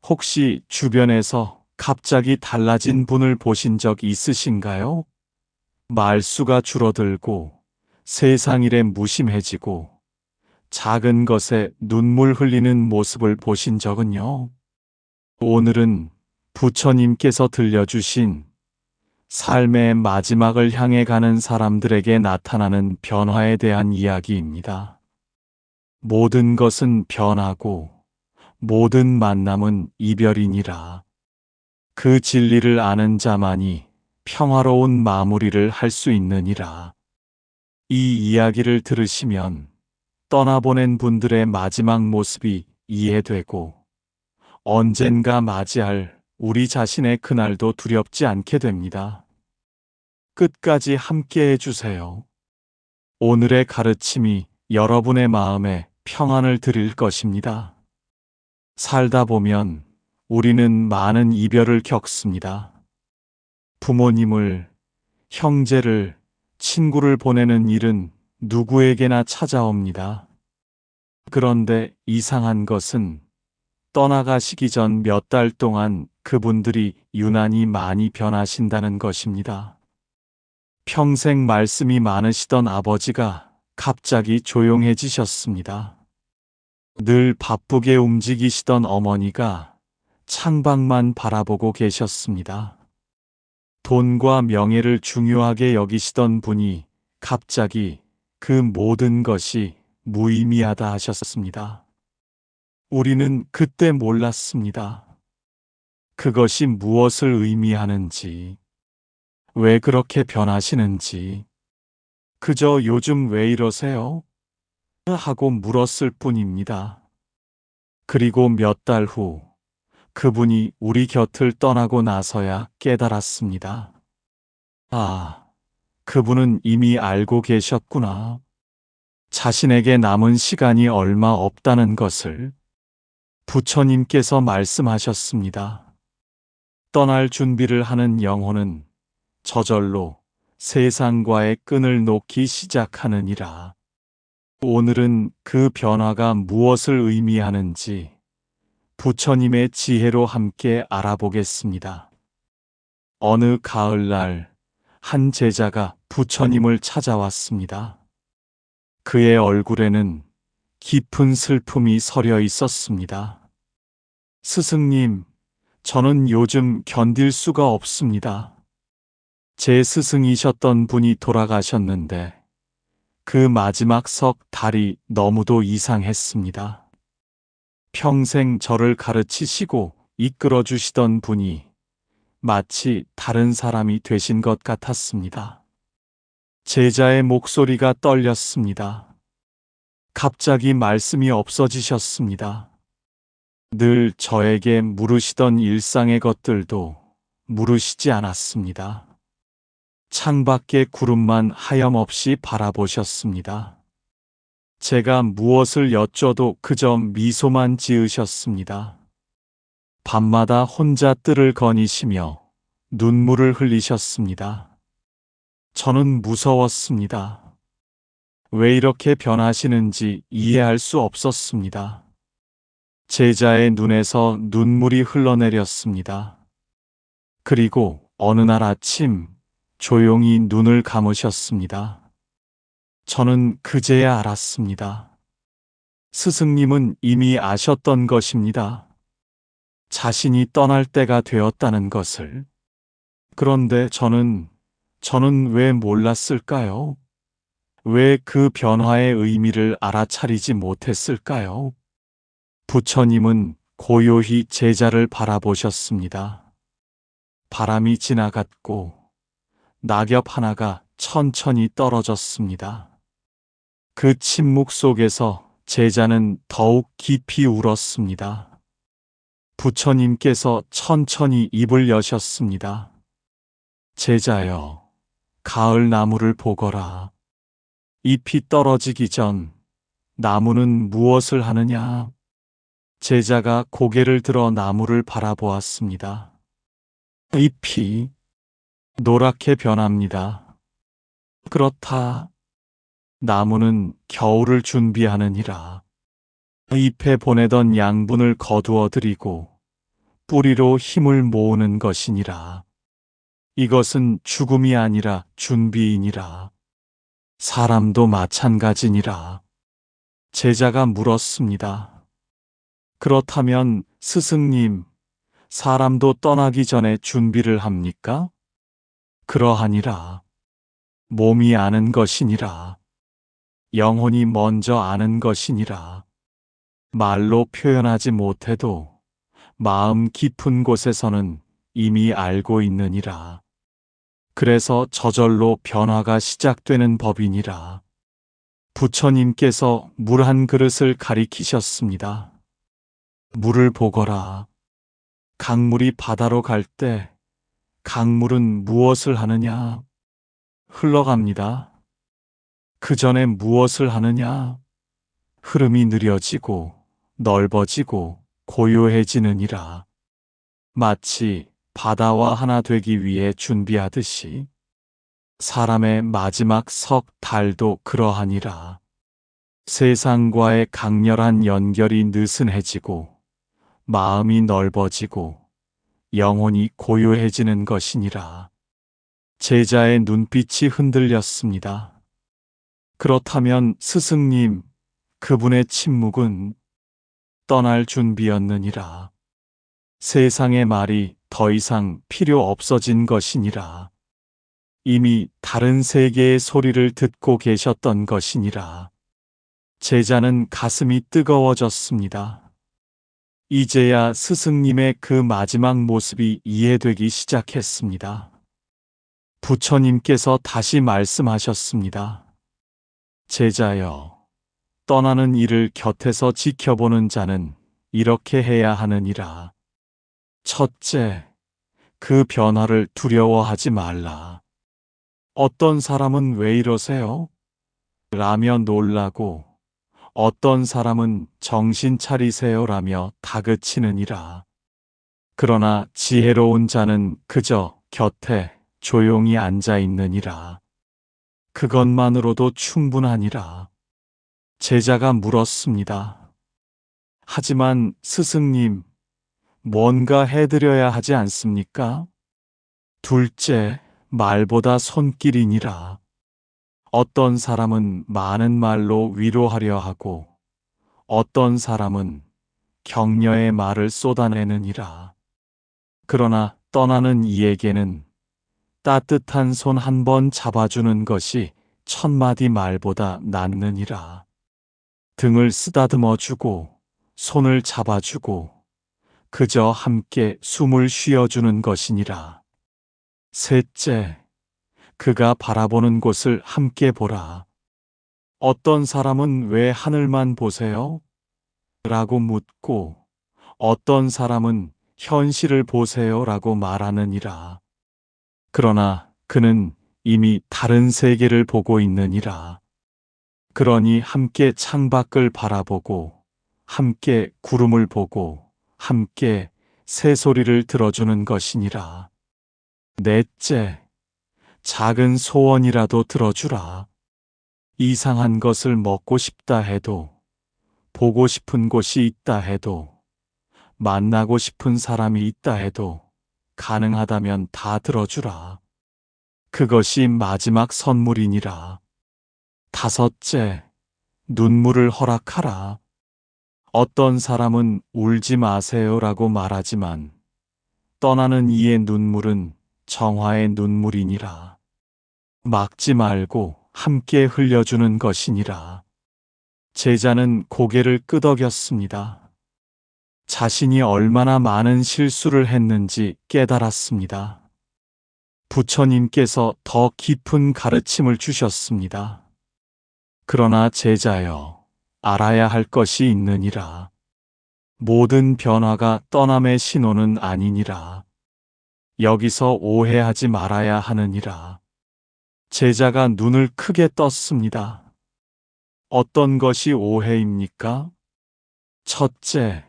혹시 주변에서 갑자기 달라진 분을 보신 적 있으신가요? 말수가 줄어들고 세상 일에 무심해지고 작은 것에 눈물 흘리는 모습을 보신 적은요? 오늘은 부처님께서 들려주신 삶의 마지막을 향해 가는 사람들에게 나타나는 변화에 대한 이야기입니다. 모든 것은 변하고 모든 만남은 이별이니라. 그 진리를 아는 자만이 평화로운 마무리를 할 수 있느니라. 이 이야기를 들으시면 떠나보낸 분들의 마지막 모습이 이해되고 언젠가 맞이할 우리 자신의 그날도 두렵지 않게 됩니다. 끝까지 함께 해주세요. 오늘의 가르침이 여러분의 마음에 평안을 드릴 것입니다. 살다 보면 우리는 많은 이별을 겪습니다. 부모님을, 형제를, 친구를 보내는 일은 누구에게나 찾아옵니다. 그런데 이상한 것은 떠나가시기 전 몇 달 동안 그분들이 유난히 많이 변하신다는 것입니다. 평생 말씀이 많으시던 아버지가 갑자기 조용해지셨습니다. 늘 바쁘게 움직이시던 어머니가 창밖만 바라보고 계셨습니다. 돈과 명예를 중요하게 여기시던 분이 갑자기 그 모든 것이 무의미하다 하셨습니다. 우리는 그때 몰랐습니다. 그것이 무엇을 의미하는지, 왜 그렇게 변하시는지, 그저 요즘 왜 이러세요? 하고 물었을 뿐입니다. 그리고 몇 달 후, 그분이 우리 곁을 떠나고 나서야 깨달았습니다. 아, 그분은 이미 알고 계셨구나. 자신에게 남은 시간이 얼마 없다는 것을 부처님께서 말씀하셨습니다. 떠날 준비를 하는 영혼은 저절로 세상과의 끈을 놓기 시작하느니라. 오늘은 그 변화가 무엇을 의미하는지 부처님의 지혜로 함께 알아보겠습니다. 어느 가을날 한 제자가 부처님을 찾아왔습니다. 그의 얼굴에는 깊은 슬픔이 서려 있었습니다. 스승님, 저는 요즘 견딜 수가 없습니다. 제 스승이셨던 분이 돌아가셨는데 그 마지막 석 달이 너무도 이상했습니다. 평생 저를 가르치시고 이끌어 주시던 분이 마치 다른 사람이 되신 것 같았습니다. 제자의 목소리가 떨렸습니다. 갑자기 말씀이 없어지셨습니다. 늘 저에게 물으시던 일상의 것들도 물으시지 않았습니다. 창밖의 구름만 하염없이 바라보셨습니다. 제가 무엇을 여쭤도 그저 미소만 지으셨습니다. 밤마다 혼자 뜰을 거니시며 눈물을 흘리셨습니다. 저는 무서웠습니다. 왜 이렇게 변하시는지 이해할 수 없었습니다. 제자의 눈에서 눈물이 흘러내렸습니다. 그리고 어느 날 아침 조용히 눈을 감으셨습니다. 저는 그제야 알았습니다. 스승님은 이미 아셨던 것입니다. 자신이 떠날 때가 되었다는 것을. 그런데 저는 왜 몰랐을까요? 왜 그 변화의 의미를 알아차리지 못했을까요? 부처님은 고요히 제자를 바라보셨습니다. 바람이 지나갔고 낙엽 하나가 천천히 떨어졌습니다. 그 침묵 속에서 제자는 더욱 깊이 울었습니다. 부처님께서 천천히 입을 여셨습니다. 제자여, 가을 나무를 보거라. 잎이 떨어지기 전 나무는 무엇을 하느냐? 제자가 고개를 들어 나무를 바라보았습니다. 잎이 노랗게 변합니다. 그렇다. 나무는 겨울을 준비하느니라. 잎에 보내던 양분을 거두어 드리고 뿌리로 힘을 모으는 것이니라. 이것은 죽음이 아니라 준비이니라. 사람도 마찬가지니라. 제자가 물었습니다. 그렇다면 스승님, 사람도 떠나기 전에 준비를 합니까? 그러하니라. 몸이 아는 것이니라. 영혼이 먼저 아는 것이니라. 말로 표현하지 못해도 마음 깊은 곳에서는 이미 알고 있느니라. 그래서 저절로 변화가 시작되는 법이니라. 부처님께서 물 한 그릇을 가리키셨습니다. 물을 보거라. 강물이 바다로 갈 때 강물은 무엇을 하느냐? 흘러갑니다. 그 전에 무엇을 하느냐? 흐름이 느려지고 넓어지고 고요해지느니라. 마치 바다와 하나 되기 위해 준비하듯이 사람의 마지막 석 달도 그러하니라. 세상과의 강렬한 연결이 느슨해지고 마음이 넓어지고 영혼이 고요해지는 것이니라. 제자의 눈빛이 흔들렸습니다. 그렇다면 스승님, 그분의 침묵은 떠날 준비였느니라. 세상의 말이 더 이상 필요 없어진 것이니라. 이미 다른 세계의 소리를 듣고 계셨던 것이니라. 제자는 가슴이 뜨거워졌습니다. 이제야 스승님의 그 마지막 모습이 이해되기 시작했습니다. 부처님께서 다시 말씀하셨습니다. 제자여, 떠나는 이를 곁에서 지켜보는 자는 이렇게 해야 하느니라. 첫째, 그 변화를 두려워하지 말라. 어떤 사람은 왜 이러세요? 라며 놀라고, 어떤 사람은 정신 차리세요 라며 다그치느니라. 그러나 지혜로운 자는 그저 곁에 조용히 앉아 있느니라. 그것만으로도 충분하니라. 제자가 물었습니다. 하지만 스승님, 뭔가 해드려야 하지 않습니까? 둘째, 말보다 손길이니라. 어떤 사람은 많은 말로 위로하려 하고 어떤 사람은 격려의 말을 쏟아내느니라. 그러나 떠나는 이에게는 따뜻한 손 한 번 잡아주는 것이 천마디 말보다 낫느니라. 등을 쓰다듬어주고 손을 잡아주고 그저 함께 숨을 쉬어주는 것이니라. 셋째, 그가 바라보는 곳을 함께 보라. 어떤 사람은 왜 하늘만 보세요? 라고 묻고 어떤 사람은 현실을 보세요 라고 말하느니라. 그러나 그는 이미 다른 세계를 보고 있느니라. 그러니 함께 창밖을 바라보고 함께 구름을 보고 함께 새소리를 들어주는 것이니라. 넷째, 작은 소원이라도 들어주라. 이상한 것을 먹고 싶다 해도, 보고 싶은 곳이 있다 해도, 만나고 싶은 사람이 있다 해도 가능하다면 다 들어주라. 그것이 마지막 선물이니라. 다섯째, 눈물을 허락하라. 어떤 사람은 울지 마세요라고 말하지만 떠나는 이의 눈물은 정화의 눈물이니라. 막지 말고 함께 흘려주는 것이니라. 제자는 고개를 끄덕였습니다. 자신이 얼마나 많은 실수를 했는지 깨달았습니다. 부처님께서 더 깊은 가르침을 주셨습니다. 그러나 제자여, 알아야 할 것이 있느니라. 모든 변화가 떠남의 신호는 아니니라. 여기서 오해하지 말아야 하느니라. 제자가 눈을 크게 떴습니다. 어떤 것이 오해입니까? 첫째,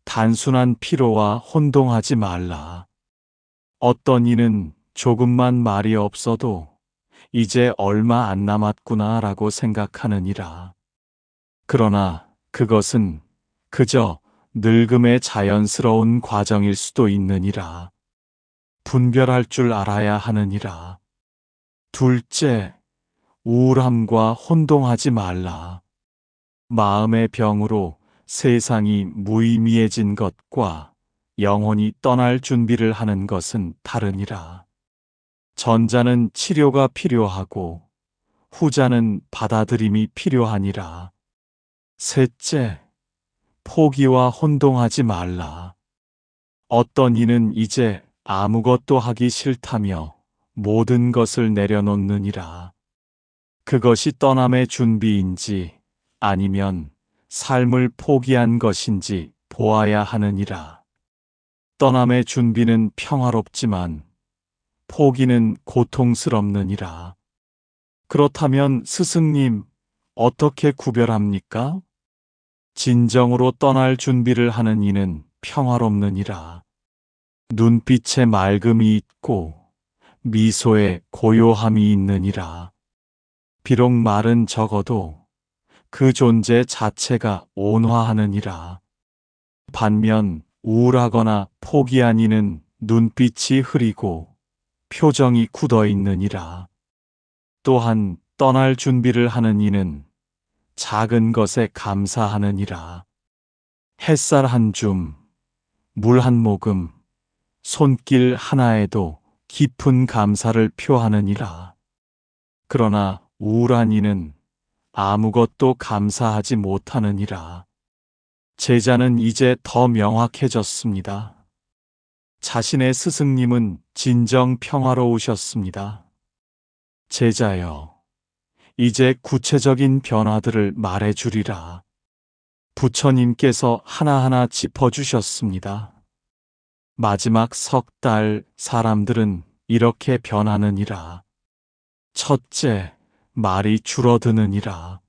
단순한 피로와 혼동하지 말라. 어떤 이는 조금만 말이 없어도 이제 얼마 안 남았구나 라고 생각하느니라. 그러나 그것은 그저 늙음의 자연스러운 과정일 수도 있느니라. 분별할 줄 알아야 하느니라. 둘째, 우울함과 혼동하지 말라. 마음의 병으로 세상이 무의미해진 것과 영혼이 떠날 준비를 하는 것은 다르니라. 전자는 치료가 필요하고 후자는 받아들임이 필요하니라. 셋째, 포기와 혼동하지 말라. 어떤 이는 이제 아무것도 하기 싫다며 모든 것을 내려놓느니라. 그것이 떠남의 준비인지 아니면 삶을 포기한 것인지 보아야 하느니라. 떠남의 준비는 평화롭지만 포기는 고통스럽느니라. 그렇다면 스승님, 어떻게 구별합니까? 진정으로 떠날 준비를 하는 이는 평화롭느니라. 눈빛에 맑음이 있고 미소에 고요함이 있느니라. 비록 말은 적어도 그 존재 자체가 온화하느니라. 반면 우울하거나 포기한 이는 눈빛이 흐리고 표정이 굳어 있느니라. 또한 떠날 준비를 하는 이는 작은 것에 감사하느니라. 햇살 한 줌, 물 한 모금, 손길 하나에도 깊은 감사를 표하느니라. 그러나 우울한 이는 아무것도 감사하지 못하느니라. 제자는 이제 더 명확해졌습니다. 자신의 스승님은 진정 평화로우셨습니다. 제자여, 이제 구체적인 변화들을 말해주리라. 부처님께서 하나하나 짚어주셨습니다. 마지막 석 달 사람들은 이렇게 변하느니라. 첫째, 말이 줄어드느니라.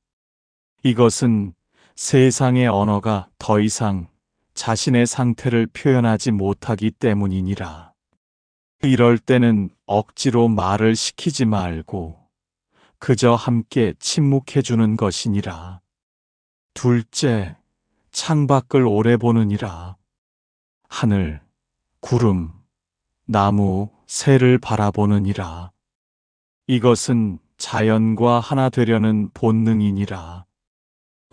이것은 세상의 언어가 더 이상 자신의 상태를 표현하지 못하기 때문이니라. 이럴 때는 억지로 말을 시키지 말고 그저 함께 침묵해주는 것이니라. 둘째, 창밖을 오래 보느니라. 하늘, 구름, 나무, 새를 바라보느니라. 이것은 자연과 하나 되려는 본능이니라.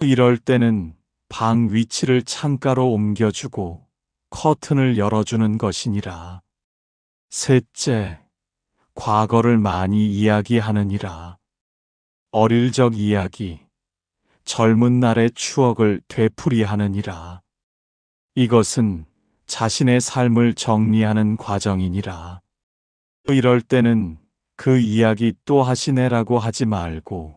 이럴 때는 방 위치를 창가로 옮겨주고 커튼을 열어주는 것이니라. 셋째, 과거를 많이 이야기하느니라. 어릴 적 이야기, 젊은 날의 추억을 되풀이하느니라. 이것은 자신의 삶을 정리하는 과정이니라. 이럴 때는 그 이야기 또 하시네라고 하지 말고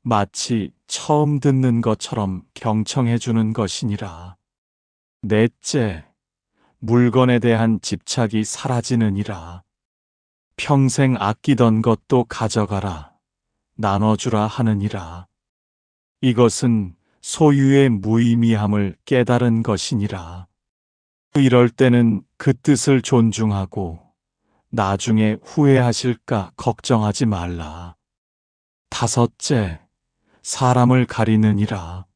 마치 처음 듣는 것처럼 경청해 주는 것이니라. 넷째, 물건에 대한 집착이 사라지느니라. 평생 아끼던 것도 가져가라, 나눠주라 하느니라. 이것은 소유의 무의미함을 깨달은 것이니라. 이럴 때는 그 뜻을 존중하고 나중에 후회하실까 걱정하지 말라. 다섯째, 사람을 가리느니라.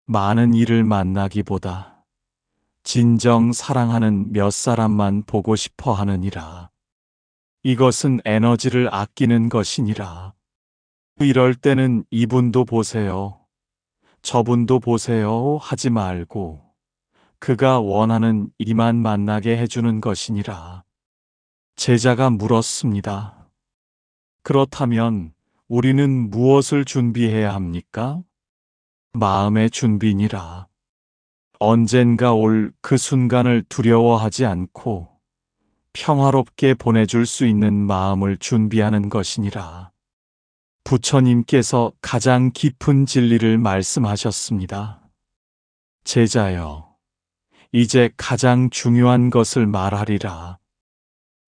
많은 이를 만나기보다 진정 사랑하는 몇 사람만 보고 싶어 하느니라. 이것은 에너지를 아끼는 것이니라. 이럴 때는 이분도 보세요, 저분도 보세요 하지 말고 그가 원하는 이만 만나게 해주는 것이니라. 제자가 물었습니다. 그렇다면 우리는 무엇을 준비해야 합니까? 마음의 준비니라. 언젠가 올 그 순간을 두려워하지 않고 평화롭게 보내줄 수 있는 마음을 준비하는 것이니라. 부처님께서 가장 깊은 진리를 말씀하셨습니다. 제자여, 이제 가장 중요한 것을 말하리라.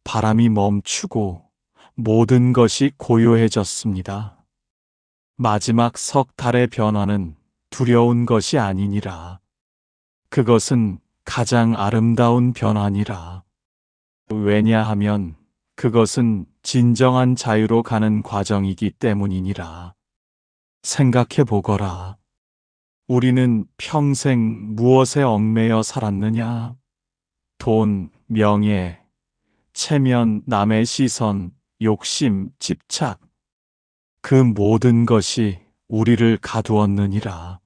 바람이 멈추고 모든 것이 고요해졌습니다. 마지막 석 달의 변화는 두려운 것이 아니니라. 그것은 가장 아름다운 변화니라. 왜냐하면 그것은 진정한 자유로 가는 과정이기 때문이니라. 생각해 보거라. 우리는 평생 무엇에 얽매여 살았느냐? 돈, 명예, 체면, 남의 시선, 욕심, 집착. 그 모든 것이 우리를 가두었느니라.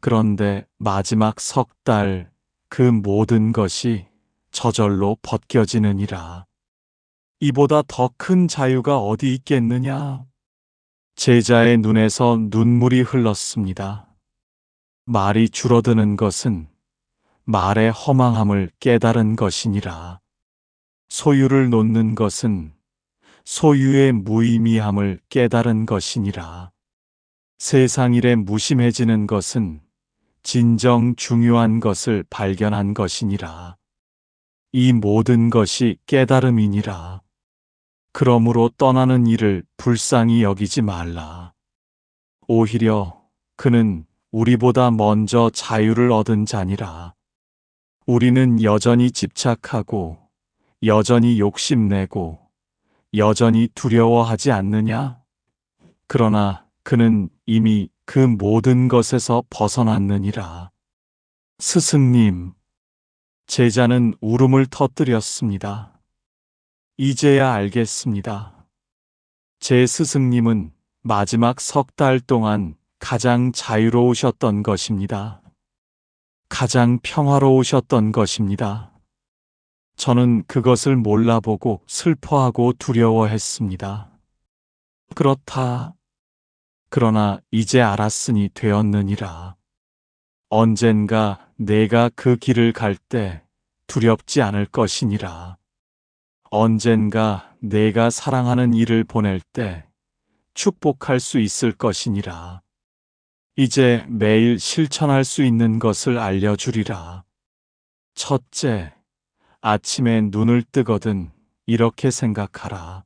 그런데 마지막 석 달 그 모든 것이 저절로 벗겨지느니라. 이보다 더 큰 자유가 어디 있겠느냐? 제자의 눈에서 눈물이 흘렀습니다. 말이 줄어드는 것은 말의 허망함을 깨달은 것이니라. 소유를 놓는 것은 소유의 무의미함을 깨달은 것이니라. 세상 일에 무심해지는 것은 진정 중요한 것을 발견한 것이니라. 이 모든 것이 깨달음이니라. 그러므로 떠나는 일을 불쌍히 여기지 말라. 오히려 그는 우리보다 먼저 자유를 얻은 자니라. 우리는 여전히 집착하고 여전히 욕심내고 여전히 두려워하지 않느냐? 그러나 그는 이미 그 모든 것에서 벗어났느니라. 스승님, 제자는 울음을 터뜨렸습니다. 이제야 알겠습니다. 제 스승님은 마지막 석 달 동안 가장 자유로우셨던 것입니다. 가장 평화로우셨던 것입니다. 저는 그것을 몰라보고 슬퍼하고 두려워했습니다. 그렇다. 그러나 이제 알았으니 되었느니라. 언젠가 내가 그 길을 갈 때 두렵지 않을 것이니라. 언젠가 내가 사랑하는 이를 보낼 때 축복할 수 있을 것이니라. 이제 매일 실천할 수 있는 것을 알려주리라. 첫째, 아침에 눈을 뜨거든 이렇게 생각하라.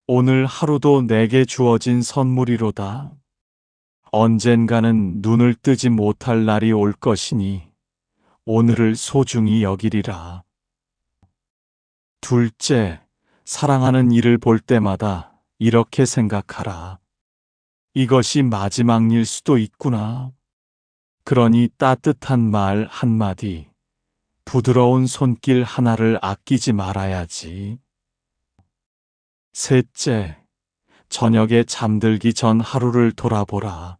오늘 하루도 내게 주어진 선물이로다. 언젠가는 눈을 뜨지 못할 날이 올 것이니 오늘을 소중히 여기리라. 둘째, 사랑하는 이를 볼 때마다 이렇게 생각하라. 이것이 마지막 일 수도 있구나. 그러니 따뜻한 말 한마디, 부드러운 손길 하나를 아끼지 말아야지. 셋째, 저녁에 잠들기 전 하루를 돌아보라.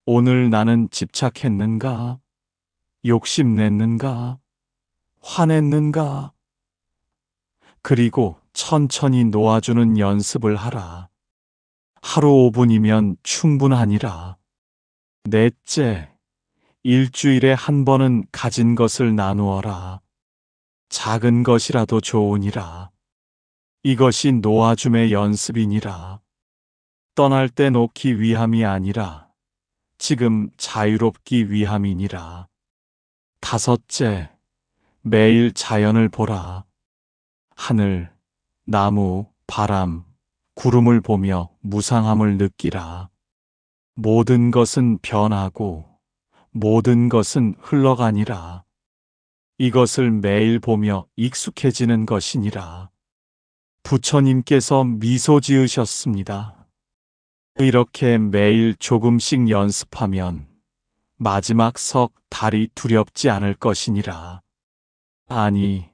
오늘 나는 집착했는가? 욕심냈는가? 화냈는가? 그리고 천천히 놓아주는 연습을 하라. 하루 5분이면 충분하니라. 넷째, 일주일에 한 번은 가진 것을 나누어라. 작은 것이라도 좋으니라. 이것이 놓아줌의 연습이니라. 떠날 때 놓기 위함이 아니라 지금 자유롭기 위함이니라. 다섯째, 매일 자연을 보라. 하늘, 나무, 바람, 구름을 보며 무상함을 느끼라. 모든 것은 변하고 모든 것은 흘러가니라. 이것을 매일 보며 익숙해지는 것이니라. 부처님께서 미소 지으셨습니다. 이렇게 매일 조금씩 연습하면 마지막 석 달이 두렵지 않을 것이니라. 아니,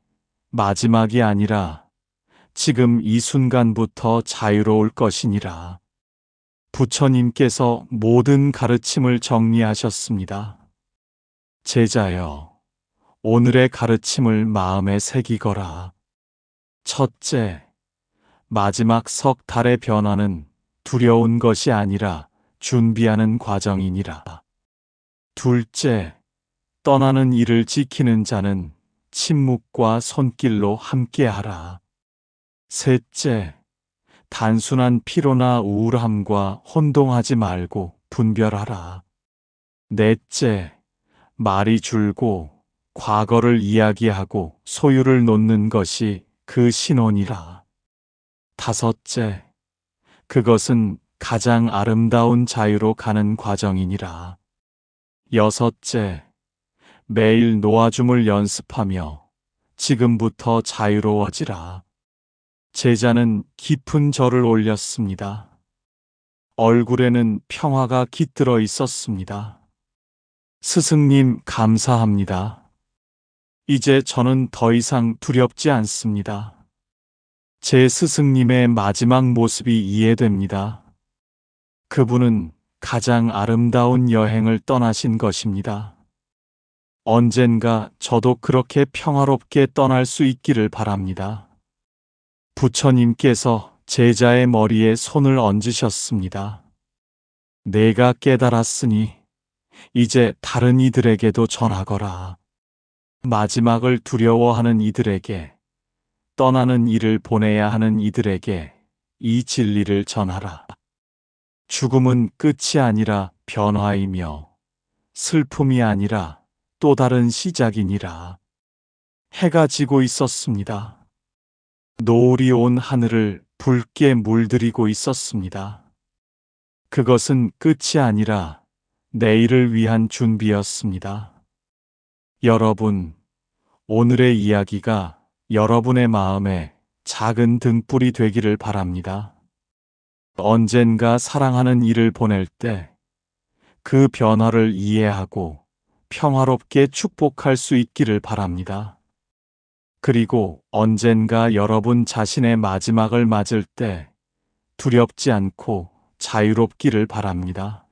마지막이 아니라 지금 이 순간부터 자유로울 것이니라. 부처님께서 모든 가르침을 정리하셨습니다. 제자여, 오늘의 가르침을 마음에 새기거라. 첫째, 마지막 석 달의 변화는 두려운 것이 아니라 준비하는 과정이니라. 둘째, 떠나는 이를 지키는 자는 침묵과 손길로 함께하라. 셋째, 단순한 피로나 우울함과 혼동하지 말고 분별하라. 넷째, 말이 줄고 과거를 이야기하고 소유를 놓는 것이 그 신혼이라. 다섯째, 그것은 가장 아름다운 자유로 가는 과정이니라. 여섯째, 매일 놓아줌을 연습하며 지금부터 자유로워지라. 제자는 깊은 절을 올렸습니다. 얼굴에는 평화가 깃들어 있었습니다. 스승님, 감사합니다. 이제 저는 더 이상 두렵지 않습니다. 제 스승님의 마지막 모습이 이해됩니다. 그분은 가장 아름다운 여행을 떠나신 것입니다. 언젠가 저도 그렇게 평화롭게 떠날 수 있기를 바랍니다. 부처님께서 제자의 머리에 손을 얹으셨습니다. 내가 깨달았으니 이제 다른 이들에게도 전하거라. 마지막을 두려워하는 이들에게, 떠나는 이를 보내야 하는 이들에게 이 진리를 전하라. 죽음은 끝이 아니라 변화이며 슬픔이 아니라 또 다른 시작이니라. 해가 지고 있었습니다. 노을이 온 하늘을 붉게 물들이고 있었습니다. 그것은 끝이 아니라 내일을 위한 준비였습니다. 여러분, 오늘의 이야기가 여러분의 마음에 작은 등불이 되기를 바랍니다. 언젠가 사랑하는 이를 보낼 때 그 변화를 이해하고 평화롭게 축복할 수 있기를 바랍니다. 그리고 언젠가 여러분 자신의 마지막을 맞을 때 두렵지 않고 자유롭기를 바랍니다.